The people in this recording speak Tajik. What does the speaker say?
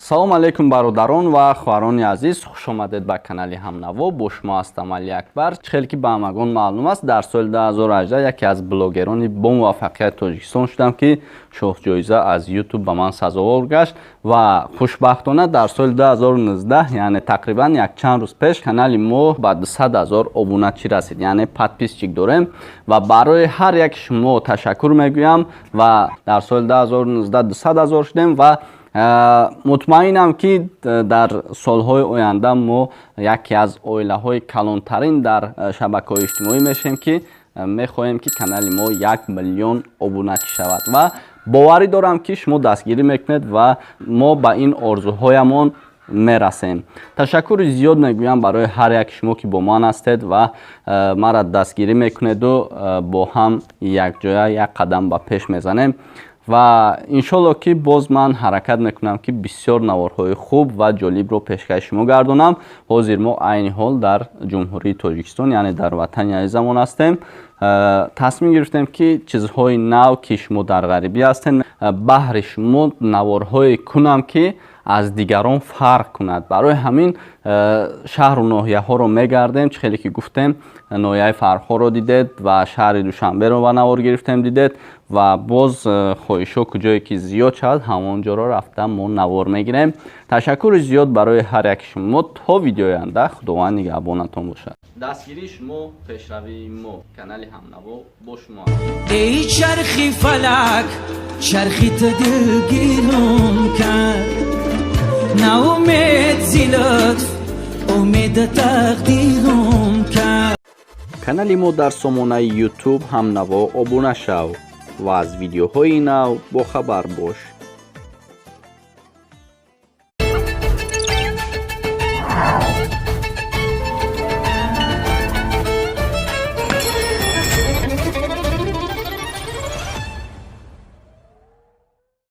салом алейкум бародарон ва хоҳарони азиз, хуш омадед ба канали Ҳамнаво. Бо шумо ҳастам Али Акбар. Хеле ки ба ҳамагон маълум аст, дар соли 2018 яке аз блогерони бомуваффақияти Тоҷикистон шудам ки шоҳрҷоиза аз YouTube ба ман сазовор гашт ва хушбахтона дар соли 2019, яъне тақрибан якчанд рӯз пеш, канали мо ба 200 000 обуначӣ расид, яъне подписчик дорем ва барои ҳар яки шумо ташаккур мегӯям ва дар соли 2019 200 000 шудем ва мутмаинам ки дар солҳои оянда мо яке аз оилаҳои калонтарин дар шабакаҳои иҷтимоӣ мешем ки мехоҳем ки канали мо 1 миллион обуначӣ шавад ва боварӣ дорам ки шумо дастгирӣ мекунед ва мо ба ин орзуҳоямон мерасем. Ташаккури зиёд мегӯям барои ҳар яки шумо ки бо ман ҳастед ва мара дастгирӣ мекунеду бо ҳам якҷоя як қадам ба пеш мезанем ва иншолло ки боз ман ҳаракат мекунам ки бисёр наворҳои хуб ва ҷолибро пешкаши шумо гардонам. ҳозир мо айни ҳол дар ҷумҳурии Тоҷикистон, яъне дар ватани азизамон ҳастем. тасмим гирифтем ки чизҳои нав ки шумо дар ғарибӣ ҳастед, баҳри шумо наворҳое кунам ки аз дигарон фарқ кунад. Барои ҳамин шаҳру ноҳияҳоро мегардем. чӣ хеле ки гуфтем, ноҳияи Фархоро дидед ва шаҳри Душанберо ба навор гирифтем дидед ва боз хоҳишо куҷое ки зиёд шавад, ҳамон ҷоро рафта мо навор мегирем. Ташаккури зиёд барои ҳар яки шумо. То видеои оянда, худованд нигаҳбонатон бошад. дастгирии шумо пешравии мо. Канали Ҳамнаво бо шумо. ای چرخی فلک چرخی تو دلگیرم کرد، نه امید زی لطف امید تقدیرم کرد. канали мо дар сомонаи YouTube Ҳамнаво обуна шав ва аз видеоҳои нав бохабар бош.